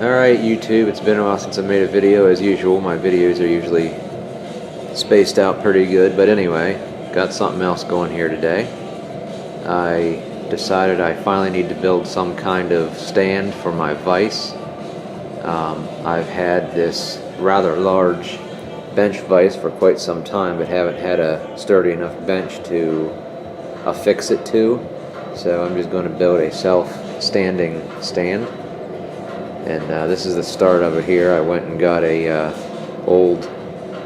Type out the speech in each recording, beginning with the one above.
Alright YouTube, it's been a while since I made a video. As usual, my videos are usually spaced out pretty good, but anyway, got something else going here today. I decided I finally need to build some kind of stand for my vise. I've had this rather large bench vise for quite some time, but haven't had a sturdy enough bench to affix it to, so I'm just going to build a self-standing stand. And this is the start of it here. I went and got a old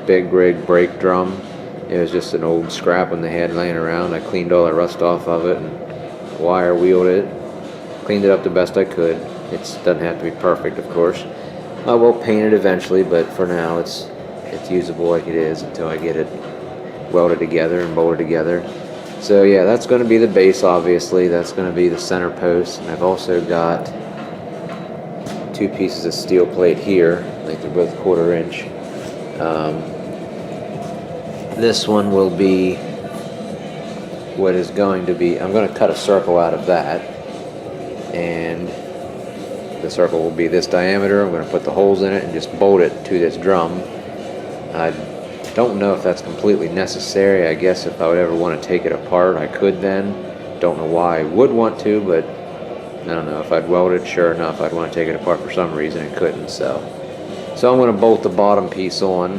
big rig brake drum. It was just an old scrap one they had laying around. I cleaned all the rust off of it and wire wheeled it. Cleaned it up the best I could. It doesn't have to be perfect, of course. I will paint it eventually, but for now it's usable like it is until I get it welded together and bolted together. So yeah, that's going to be the base, obviously. That's going to be the center post. And I've also got two pieces of steel plate here, like they're both 1/4 inch. This one will be what is going to be, I'm going to cut a circle out of that, and the circle will be this diameter. I'm going to put the holes in it and just bolt it to this drum. I don't know if that's completely necessary. I guess if I would ever want to take it apart, I could then. Don't know why I would want to, but I don't know. If I'd weld it, sure enough, I'd want to take it apart for some reason and couldn't. So I'm going to bolt the bottom piece on.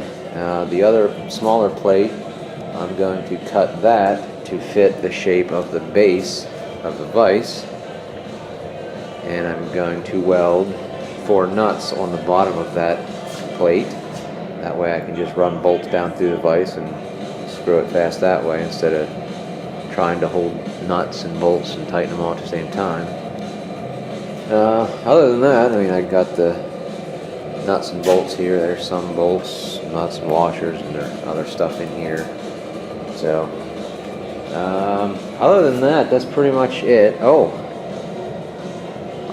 The other smaller plate, I'm going to cut that to fit the shape of the base of the vise. And I'm going to weld 4 nuts on the bottom of that plate. That way I can just run bolts down through the vise and screw it fast that way instead of trying to hold nuts and bolts and tighten them all at the same time. Other than that, I mean, I got the nuts and bolts here. There's some bolts, nuts and washers, and there's other stuff in here. So, other than that, that's pretty much it. Oh,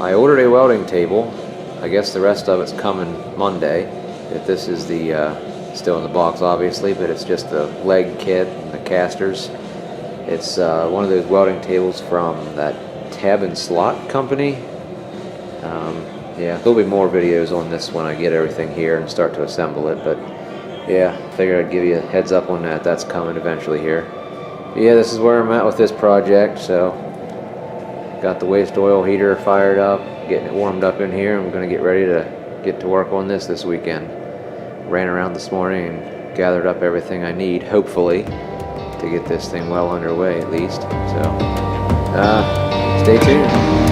I ordered a welding table. I guess the rest of it's coming Monday. If this is the still in the box, obviously, but it's just the leg kit and the casters. It's one of those welding tables from that Tab and Slot company. Yeah, there'll be more videos on this when I get everything here and start to assemble it, but yeah, figured I'd give you a heads up on that. That's coming eventually here. But yeah, this is where I'm at with this project. So got the waste oil heater fired up, getting it warmed up in here. I'm going to get ready to get to work on this weekend. Ran around this morning and gathered up everything I need, hopefully, to get this thing well underway at least. So stay tuned.